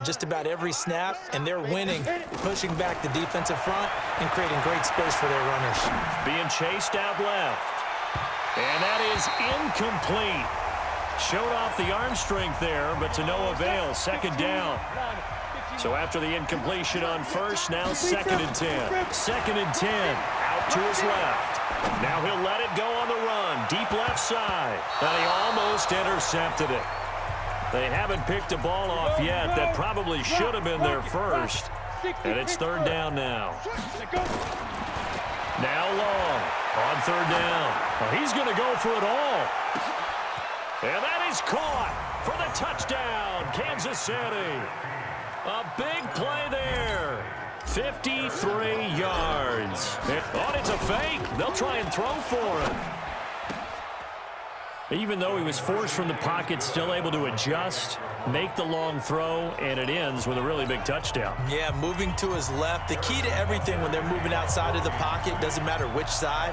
just about every snap, and they're winning, pushing back the defensive front and creating great space for their runners. Being chased out left. And that is incomplete. Showed off the arm strength there, but to no avail. Second down. So after the incompletion on first, now 2nd and 10. 2nd and 10. Out to his left. Now he'll let it go on the run. Deep left side. And he almost intercepted it. They haven't picked a ball off yet. That probably should have been their first. And it's 3rd down now. Now long on 3rd down. Well, he's going to go for it all. And that is caught for the touchdown, Kansas City. A big play there. 53 yards. Oh, it's a fake. They'll try and throw for him. Even though he was forced from the pocket, still able to adjust, make the long throw, and it ends with a really big touchdown. Yeah, moving to his left. The key to everything when they're moving outside of the pocket, doesn't matter which side,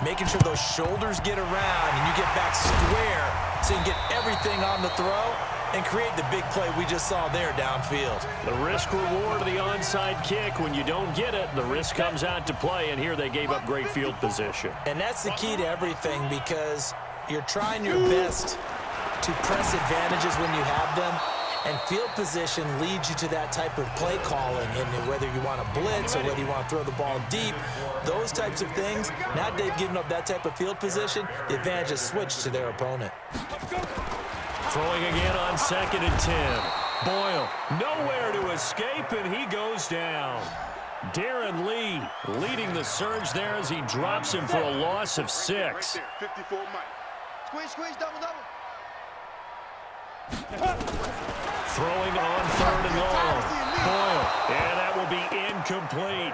making sure those shoulders get around and you get back square so you can get everything on the throw and create the big play we just saw there downfield. The risk-reward of the onside kick, when you don't get it, the risk comes out to play, and here they gave up great field position. And that's the key to everything, because you're trying your best to press advantages when you have them, and field position leads you to that type of play calling, and whether you want to blitz or whether you want to throw the ball deep, those types of things. Now they've given up that type of field position, the advantage is switched to their opponent. Throwing again on 2nd and 10. Boyle, nowhere to escape, and he goes down. Darren Lee leading the surge there as he drops him for a loss of 6. Squeeze, double. Throwing on 3rd and long. Boyle, and that will be incomplete.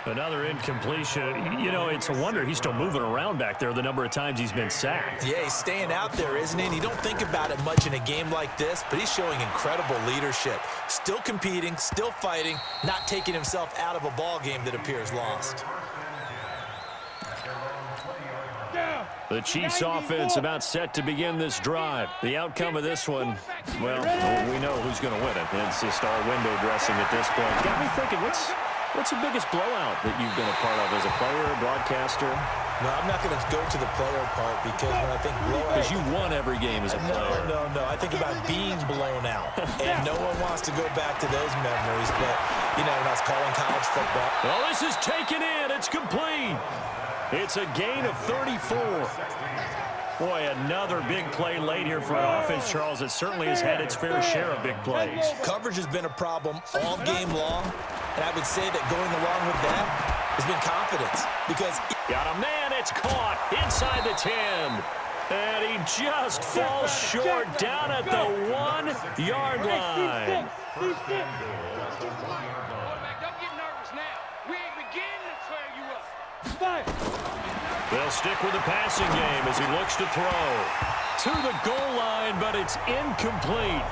Another incompletion. You know, it's a wonder he's still moving around back there the number of times he's been sacked. Yeah, he's staying out there, isn't he? And you don't think about it much in a game like this, but he's showing incredible leadership. Still competing, still fighting, not taking himself out of a ball game that appears lost. The Chiefs offense about set to begin this drive. The outcome of this one, well, we know who's going to win it. It's just all window dressing at this point. Got me thinking, what's the biggest blowout that you've been a part of as a player, broadcaster? No, I'm not going to go to the player part, because when I think blowout... Because you won every game as a player. No. I think about being blown out. And no one wants to go back to those memories. But, you know, when I was calling college football... Well, this is taken in. It's complete. It's a gain of 34. Boy, another big play late here for an offense, Charles. It certainly has had its fair share of big plays. Coverage has been a problem all game long, and I would say that going along with that has been confidence, because... Got a man, it's caught inside the 10. And he just falls short down at the 1-yard line. Don't get nervous now. We ain't beginning to tear you up. They'll stick with the passing game as he looks to throw to the goal line, but it's incomplete.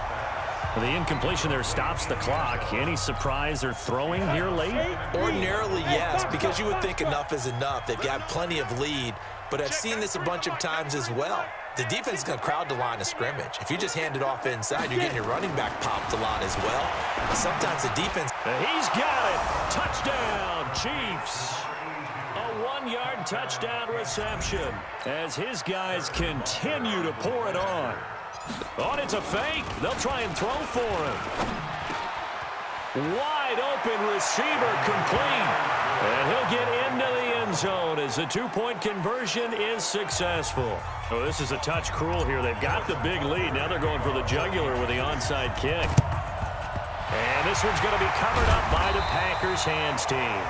The incompletion there stops the clock. Any surprise they're throwing here late? Ordinarily, yes, because you would think enough is enough. They've got plenty of lead, but I've seen this a bunch of times as well. The defense is going to crowd the line of scrimmage. If you just hand it off inside, you're getting your running back popped a lot as well. Sometimes the defense... He's got it. Touchdown, Chiefs. A 1-yard touchdown reception as his guys continue to pour it on. Oh, and it's a fake. They'll try and throw for him. Wide open receiver complete. And he'll get into the end zone as the 2-point conversion is successful. Oh, this is a touch cruel here. They've got the big lead. Now they're going for the jugular with the onside kick. And this one's going to be covered up by the Packers hands team.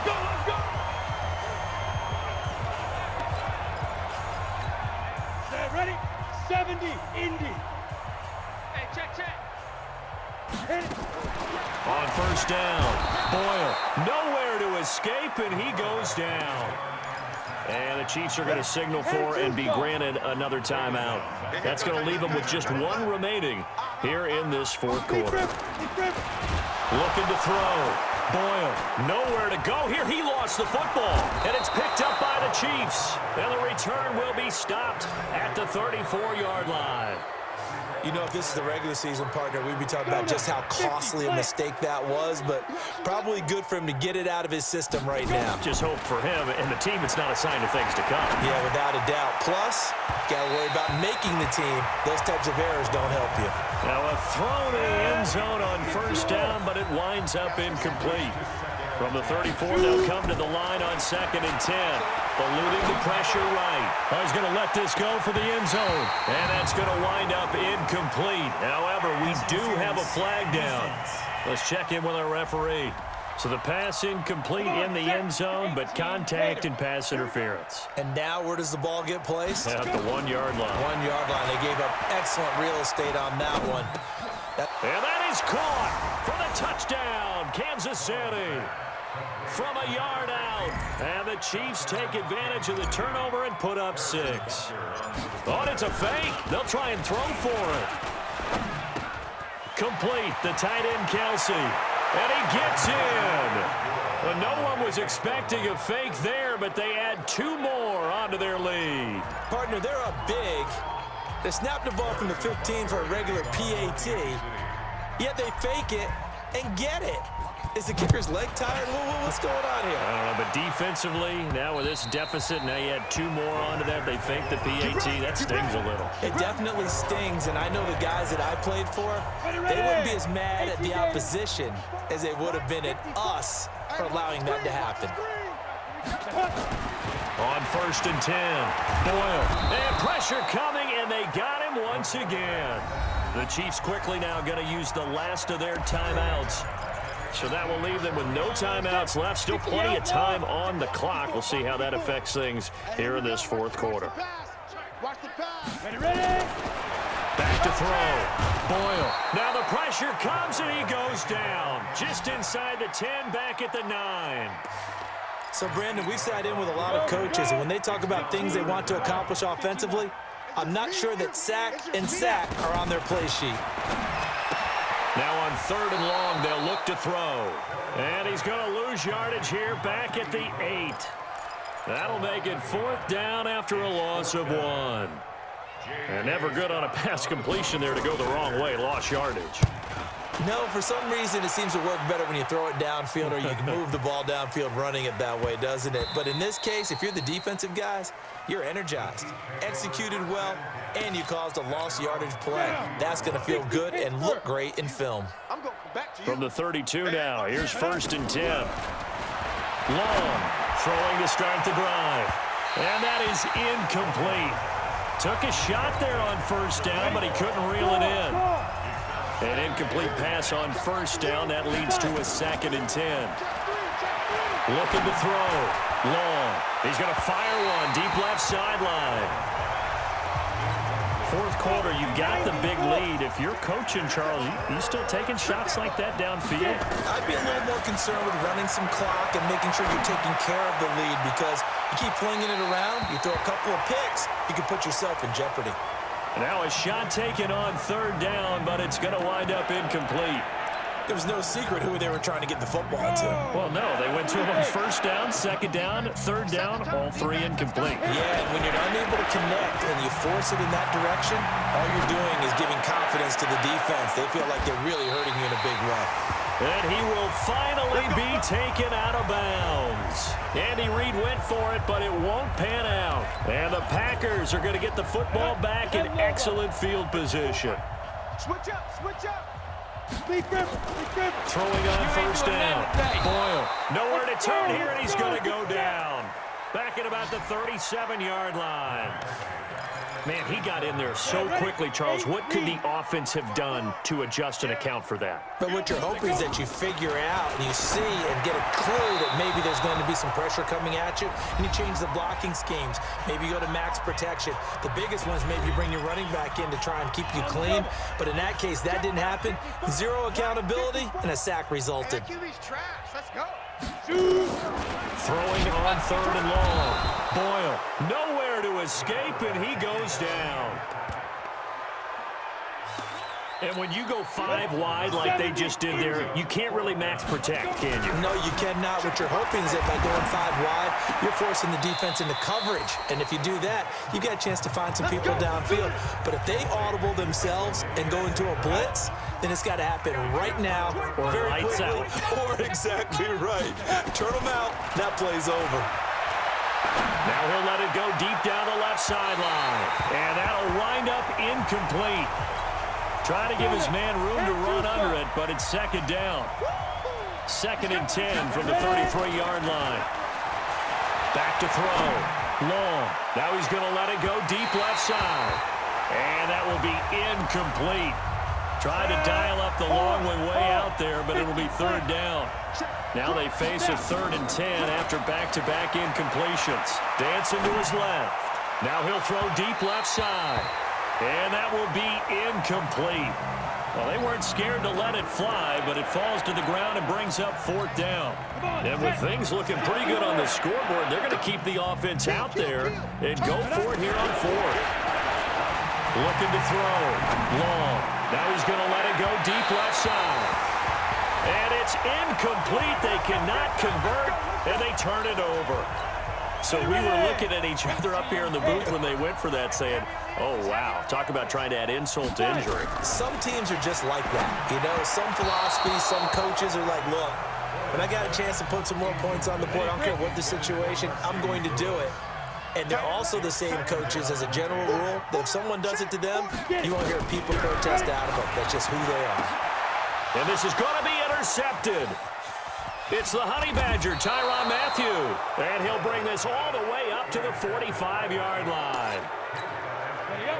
Let's go! Ready? 70, Indy. Hey, check. Hit it. On first down, Boyle nowhere to escape, and he goes down. And the Chiefs are going to signal for and be granted another timeout. That's going to leave them with just one remaining here in this fourth quarter. Looking to throw. Boyle, nowhere to go here. He lost the football, and it's picked up by the Chiefs. And the return will be stopped at the 34-yard line. You know, if this is the regular season, partner, we'd be talking about just how costly a mistake that was, but probably good for him to get it out of his system right now. Just hope for him and the team it's not a sign of things to come. Yeah, without a doubt. Plus, got to worry about making the team. Those types of errors don't help you. Now a throw to the end zone on first down, but it winds up incomplete. From the 34, they'll come to the line on 2nd and 10. Eluding the pressure right. Oh, he's going to let this go for the end zone. And that's going to wind up incomplete. However, we do have a flag down. Let's check in with our referee. So the pass incomplete in the end zone, but contact and pass interference. And now where does the ball get placed? At the 1-yard line. 1-yard line. They gave up excellent real estate on that one. And that is caught for the touchdown, Kansas City. From a yard out. And the Chiefs take advantage of the turnover and put up 6. Oh, and it's a fake. They'll try and throw for it. Complete. The tight end, Kelsey. And he gets in. Well, no one was expecting a fake there, but they add 2 more onto their lead. Partner, they're up big. They snapped the ball from the 15 for a regular PAT, yet they fake it and get it. Is the kicker's leg tired? What's going on here? I don't know, but defensively, now with this deficit, now you add 2 more onto that. They fake the PAT. That stings a little. It definitely stings, and I know the guys that I played for, they wouldn't be as mad at the opposition as they would have been at us for allowing that to happen. On 1st and 10, Boyle. And pressure coming, and they got him once again. The Chiefs quickly now going to use the last of their timeouts. So that will leave them with no timeouts left. Still plenty of time on the clock. We'll see how that affects things here in this 4th quarter. Back to throw. Boyle. Now the pressure comes, and he goes down. Just inside the 10, back at the 9. So, Brandon, we've sat in with a lot of coaches, and when they talk about things they want to accomplish offensively, I'm not sure that sack and sack are on their play sheet. Now on 3rd and long, they'll look to throw. And he's going to lose yardage here back at the 8. That'll make it 4th down after a loss of 1. And never good on a pass completion there to go the wrong way. Lost yardage. No, for some reason it seems to work better when you throw it downfield or you can move the ball downfield running it that way, doesn't it? But in this case, if you're the defensive guys, you're energized, executed well, and you caused a lost yardage play. That's going to feel good and look great in film. From the 32 now, here's 1st and 10. Long, throwing to start the drive. And that is incomplete. Took a shot there on 1st down, but he couldn't reel it in. An incomplete pass on 1st down. That leads to a 2nd and 10. Looking to throw. Long. He's going to fire one. Deep left sideline. 4th quarter, you've got the big lead. If you're coaching, Charles, you still taking shots like that downfield? I'd be a little more concerned with running some clock and making sure you're taking care of the lead, because you keep flinging it around, you throw a couple of picks, you can put yourself in jeopardy. Now a shot taken on 3rd down, but it's going to wind up incomplete. There was no secret who they were trying to get the football to. Well, no, they went to him on 1st down, 2nd down, 3rd down, all 3 incomplete. Yeah, and when you're unable to connect and you force it in that direction, all you're doing is giving confidence to the defense. They feel like they're really hurting you in a big way. And he will finally be taken out of bounds. Andy Reid went for it, but it won't pan out. And the Packers are going to get the football back in excellent field position. Switch up, switch up. Throwing on 1st down. Boyle. Nowhere to turn here, and he's going to go down. Back at about the 37-yard line. Man, he got in there so quickly, Charles. What could the offense have done to adjust and account for that? But what you're hoping is that you figure out and you see and get a clue that maybe there's going to be some pressure coming at you, and you change the blocking schemes. Maybe you go to max protection. The biggest one is maybe you bring your running back in to try and keep you clean. But in that case, that didn't happen. 0 accountability, and a sack resulted. Let's go. Throwing on 3rd and long. Boyle, nowhere to escape, and he goes down. And when you go 5 wide like they just did there, you can't really max protect, can you? No, you cannot. What you're hoping is that by going 5 wide, you're forcing the defense into coverage. And if you do that, you got a chance to find some people downfield. But if they audible themselves and go into a blitz, then it's got to happen right now, or very lights quickly, out. or exactly right. Turn them out. That play's over. Now he'll let it go deep down the left sideline. And that'll wind up incomplete. Trying to give his man room to run under it, but it's second down. 2nd and 10 from the 33-yard line. Back to throw. Long. Now he's going to let it go deep left side. And that will be incomplete. Tried to dial up the long way out there, but it'll be 3rd down. Now they face a 3rd and 10 after back-to-back incompletions. Dancing to his left. Now he'll throw deep left side. And that will be incomplete. Well, they weren't scared to let it fly, but it falls to the ground and brings up 4th down. And with things looking pretty good on the scoreboard, they're going to keep the offense out there and go for it here on 4th. Looking to throw. Long. Now he's going to let it go deep left side. And it's incomplete. They cannot convert, and they turn it over. So we were looking at each other up here in the booth when they went for that saying, oh, wow, talk about trying to add insult to injury. Some teams are just like that. You know, some philosophies, some coaches are like, look, when I got a chance to put some more points on the board, I don't care what the situation, I'm going to do it. And they're also the same coaches as a general rule that if someone does it to them, you won't hear people protest out of them. That's just who they are. And this is going to be intercepted. It's the Honey Badger, Tyrann Mathieu. And he'll bring this all the way up to the 45-yard line.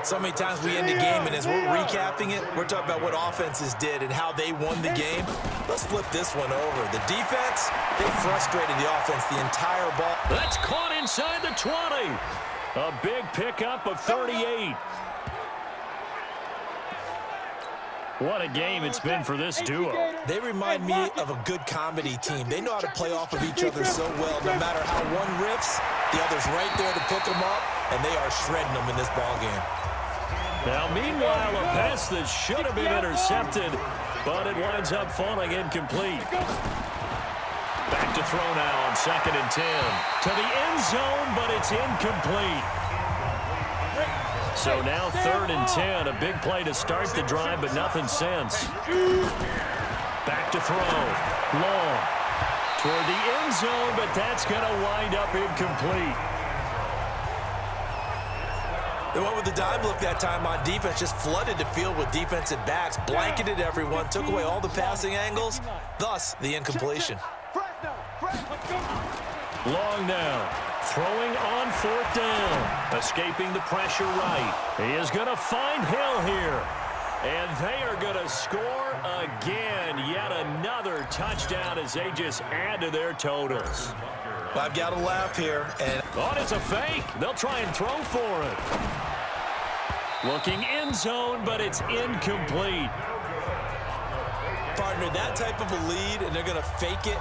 So many times we end the game, and as we're recapping it, we're talking about what offenses did and how they won the game. Let's flip this one over. The defense, they frustrated the offense the entire ball. That's caught inside the 20. A big pickup of 38. What a game it's been for this duo. They remind me of a good comedy team. They know how to play off of each other so well. No matter how one riffs, the other's right there to pick them up, and they are shredding them in this ballgame. Now, meanwhile, a pass that should have been intercepted, but it winds up falling incomplete. Back to throw now on 2nd and 10. To the end zone, but it's incomplete. So now 3rd and 10, a big play to start the drive, but nothing since. Back to throw. Long. Toward the end zone, but that's going to wind up incomplete. They went with the dime look that time on defense, just flooded the field with defensive backs, blanketed everyone, took away all the passing angles, thus the incompletion. Long now. Throwing on 4th down. Escaping the pressure right. He is going to find Hill here. And they are going to score again. Yet another touchdown as they just add to their totals. Well, I've got to laugh here. And oh, it's a fake. They'll try and throw for it. Looking end zone, but it's incomplete. Partner, that type of a lead, and they're going to fake it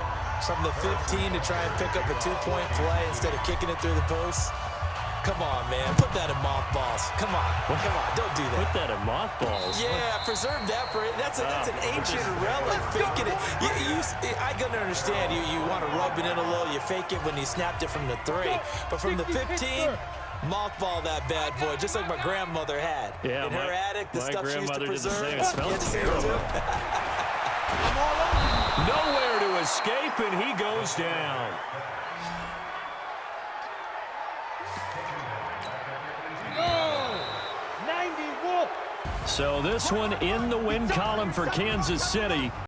from the 15 to try and pick up a 2-point play instead of kicking it through the post. Come on, man. Put that in mothballs. Come on. Come on. Don't do that. Put that in mothballs? Yeah, preserve that for it. That's an ancient relic. Faking it. I can understand. You want to rub it in a little. You fake it when you snapped it from the 3. But from the 15, mothball that bad boy, just like my grandmother had. Yeah, in her attic, the stuff she used to preserve. It smells terrible. Nowhere to escape, and he goes down. So this one in the win column for Kansas City.